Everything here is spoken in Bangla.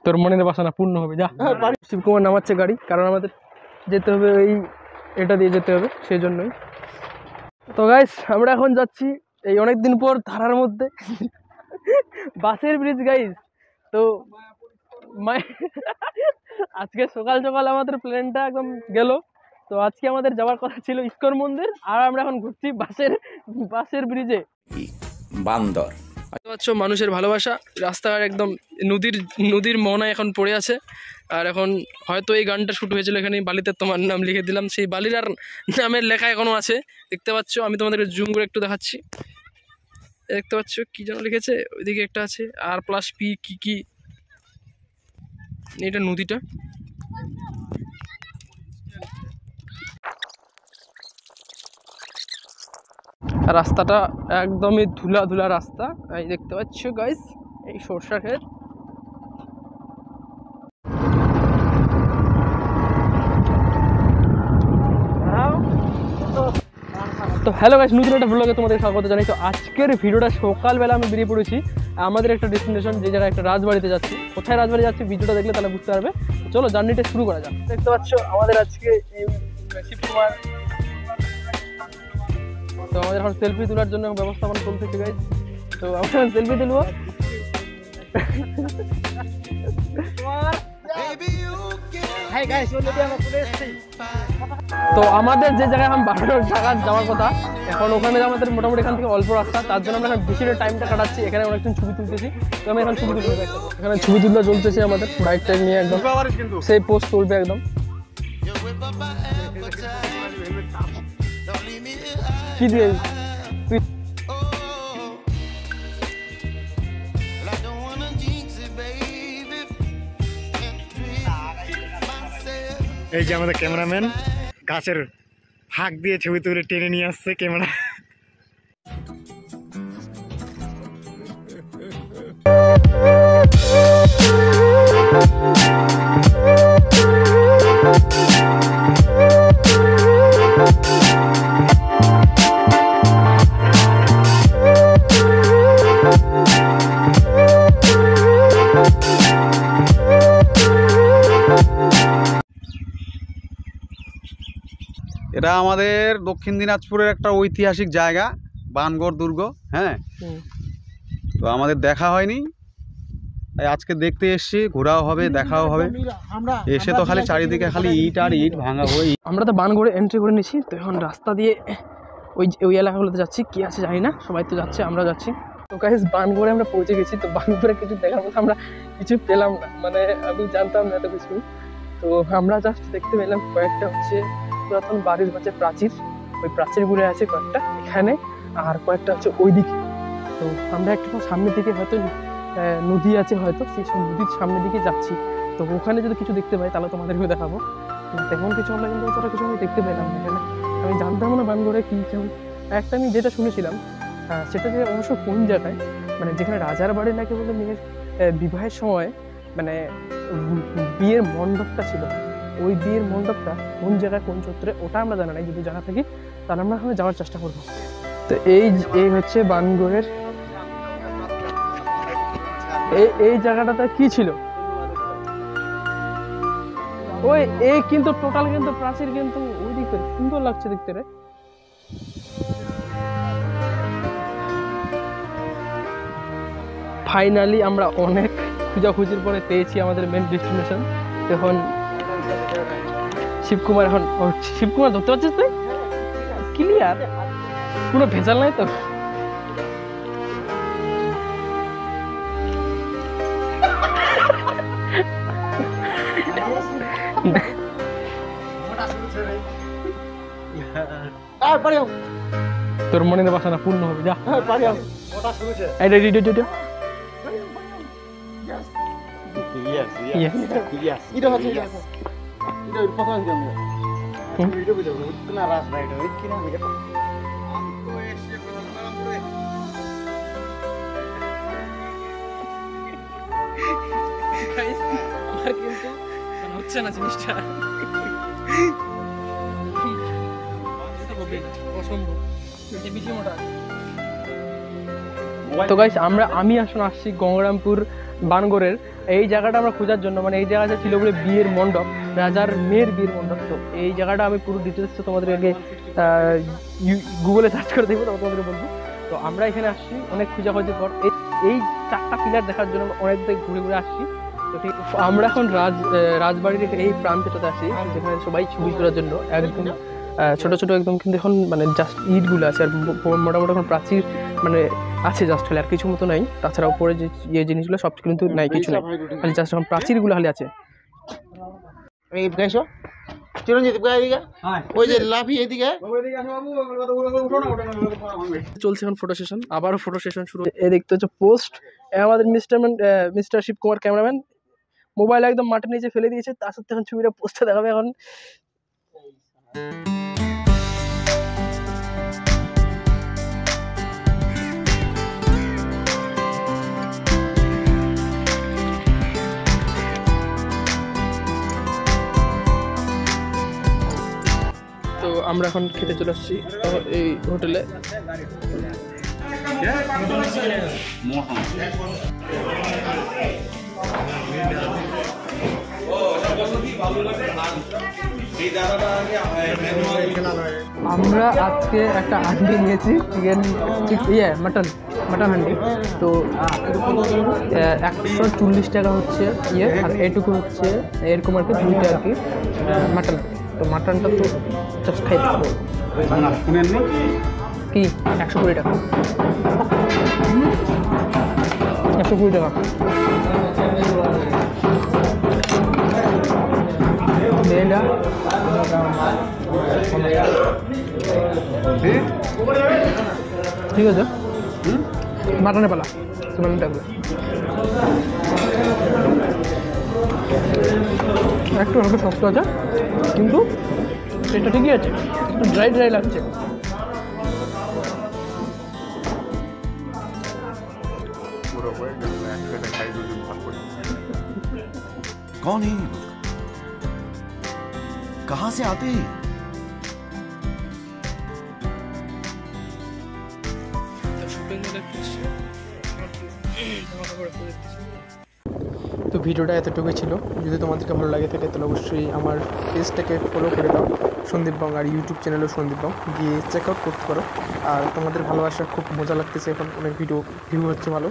তোর মনের বাসনা পূর্ণ হবে, যা। শিবকুমার নামাচ্ছে গাড়ি, কারণ আমাদের যেতে হবে এই এটা দিয়ে যেতে হবে, সেই জন্যই। তো গাইস আমরা এখন যাচ্ছি এই অনেকদিন পর ধারার মধ্যে বাসের ব্রিজ গাইস। তো আজকে সকাল সকাল আমাদের প্ল্যানটা একদম গেল। তো আজকে আমাদের যাওয়ার কথা ছিল ইস্কন মন্দির, আর আমরা এখন ঘুরছি বাসের ব্রিজে। বান্দর মানুষের ভালোবাসা, রাস্তাঘাট একদম নদীর মোহনায় এখন পড়ে আছে। আর এখন হয়তো এই গানটা শুট হয়েছিল এখানে, বালিতে তোমার নাম লিখে দিলাম, সেই বালির আর নামের লেখা এখনো আছে, দেখতে পাচ্ছ। আমি তোমাদেরকে জুম করে একটু দেখাচ্ছি, দেখতে পাচ্ছ কি যেন লিখেছে, ওইদিকে একটা আছে R+P কি এটা নদীটা। রাস্তাটা একদমই ধুলা রাস্তা, এই দেখতে পাচ্ছ গাইস, এই সরষা ক্ষেত। তো হ্যালো গাইস, নতুন একটা ব্লগে তোমাদের স্বাগত জানাই। তো আজকের ভিডিওটা সকালবেলা আমি বেরিয়ে পড়েছি আমাদের একটা ডেস্টিনেশন, যে জায়গায় একটা রাজবাড়িতে যাচ্ছি। কোথায় রাজবাড়ি যাচ্ছি ভিডিওটা দেখলে তাহলে বুঝতে পারবে। চলো জার্নিটা শুরু করা যাক। দেখতে পাচ্ছ আমাদের আজকে এই শিবকুমার। তো আমাদের এখন সেলফি তোলার জন্য ব্যবস্থাপনা চলতেছে গাইস। তো আমরা সেলফি তুলবো। তো আমাদের যে জায়গায় এখন 12 টাকা যাওয়ার কথা, এখন ওখানে আমাদের মোটামুটি এখান থেকে অল্প রাস্তা, তার জন্য আমরা এখন বেশি টাইমটা কাটাচ্ছি এখানে, অনেকজন ছবি তুলতেছি। তো আমি এখন ছবি তুলতে এখানে ছবি তুলতে চলতেছে আমাদের বাইক টাইক নিয়ে, একদম সেই পোস্ট তুলবে একদম। কি দিয়ে এই যে আমাদের ক্যামেরাম্যান গাছের ফাঁক দিয়ে ছবি তুলে টেনে নিয়ে আসছে ক্যামেরা। এটা আমাদের দক্ষিণ দিনাজপুরের একটা ঐতিহাসিক জায়গা, বানগড় দুর্গ। হ্যাঁ, তো আমাদের দেখা হয়নি, তাই আজকে দেখতে এসছি, ঘোরাও হবে, দেখাও হবে। এসে তো খালি চারিদিকে খালি ইট আর ইট ভাঙা বই। আমরা তো বানগড়ে এন্ট্রি করে নিয়েছি। তো এখন রাস্তা দিয়ে ওই এলাকাগুলোতে যাচ্ছি, কি আছে জানি না, সবাই তো যাচ্ছে, আমরা যাচ্ছি। তো গাইস বানগড়ে আমরা পৌঁছে গেছি। তো বানগড়ে কিছু দেখার মতো আমরা কিছু পেলাম না, মানে আমি জানতাম না এত কিছু। তো আমরা জাস্ট দেখতে পেলাম কয়েকটা হচ্ছে পুরাতন বাড়ির হচ্ছে প্রাচীর, ওই প্রাচীরগুলো আছে কয়েকটা এখানে, আর কয়েকটা হচ্ছে ওইদিকে। তো আমরা একটু সামনের দিকে হয়তো নদী আছে, হয়তো সেই সব নদীর সামনের দিকে যাচ্ছি। তো ওখানে যদি কিছু দেখতে পাই তাহলে তোমাদেরকেও দেখাবো। তেমন কিছু আমরা কিন্তু তারা কিছু আমি দেখতে পেলাম না এখানে। আমি জানতাম না বানগড়ে কী কেমন। একটা আমি যেটা শুনেছিলাম সেটা যে অবশ্য কোন জায়গায়, মানে যেখানে রাজার বাড়ি নাকি বলে মেয়ের বিবাহের সময় মানে বিয়ের মণ্ডপটা ছিল, ওই বিয়ের মণ্ডপটা কোন জায়গায় কোন চত্বরে ওটা আমরা জানা নাই। যদি জানা থাকি তাহলে আমরা ওখানে যাওয়ার চেষ্টা করবো। তো এই হচ্ছে বানগড়ের এই জায়গাটাতে কি ছিল, ওই এই কিন্তু টোটাল কিন্তু প্রাচীর, কিন্তু ওই দিকে সুন্দর লাগছে দেখতে রে। ফাইনালি আমরা অনেক খোঁজাখুঁজির পরে পেয়েছি আমাদের মেন ডেস্টিনেশন। এখন শিবকুমার, এখন শিবকুমার ধরতে পারছিস তুই? ক্লিয়ার, কোনো ভেজাল নাই তো। তোর মনের বাসনা পূর্ণ হবে, যা। আমার কিন্তু হচ্ছে না জিনিসটা, অসম্ভব, বেশি মোটা। তো গাইস আমি এখন আসছি গঙ্গারামপুর বানগড়ের এই জায়গাটা আমরা খোঁজার জন্য, মানে এই জায়গাটা ছিল বলে বিয়ের মণ্ডপ, রাজার মেয়ের বিয়ের মণ্ডপ। তো এই জায়গাটা আমি পুরো ডিটেলস তোমাদেরকে গুগলে সার্চ করে দেবো, তোমাদেরকে বলবো। তো আমরা এখানে আসছি অনেক খোঁজাখুঁজির পর, এই 4টা পিলার দেখার জন্য অনেক দিকে ঘুরে ঘুরে আসছি। তো ঠিক আমরা এখন রাজবাড়ির এই প্রান্তটাতে আসি, যেখানে সবাই ছবি তোলার জন্য একদম ছোটো ছোটো একদম, কিন্তু এখন মানে জাস্ট ইটগুলো আছে, আর মোটামুটি এখন প্রাচীর মানে আছে জাস্ট, হলে আর কিছু মতো নাই। তাছাড়া উপরে যে ইয়ে জিনিসগুলো সব কিন্তু নাই, কিছু নাই, খালি জাস্ট এখন প্রাচীরগুলো খালি আছে। চলছে এখন ফটো সেশন, আবারও ফটো সেশন শুরু। এ দেখতে হচ্ছে পোস্ট, আমাদের mister Shiv Kumar cameraman mobile একদম মাটির নিচে ফেলে দিয়েছে, তার সাথে এখন ছবিটা পোস্টে দেখাবে এখন। তো আমরা এখন খেতে চলে আসছি এই হোটেলে। আমরা আজকে একটা হান্ডি নিয়েছি, মাটন হান্ডি। তো 140 টাকা হচ্ছে ইয়ে, আর এটুকু হচ্ছে এরকম আর কি 2টা আর কি মাটন। তো মাটনটা তো জাস্ট খাইতে হবে কি 120 টাকা, 120 টাকা। ঠিক আছে, মাটনে পালা টাকা একটু হালকা শক্ত আছে, কিন্তু এটা ঠিকই আছে, একটু ড্রাই লাগছে। कौन है ये लोग? कहां से आते हैं? তো ভিডিওটা এতটুকুই ছিল। যদি তোমাদেরকে ভালো লাগে থাকে তাহলে অবশ্যই আমার পেজটাকে ফলো করে দাও সন্দীপ বং, আর ইউটিউব চ্যানেলও সন্দীপ বং, গিয়ে চেক আউট করতে পারো। আর তোমাদের ভালোবাসা খুব মজা লাগতেছে, এখন অনেক ভিউ হচ্ছে ভালো।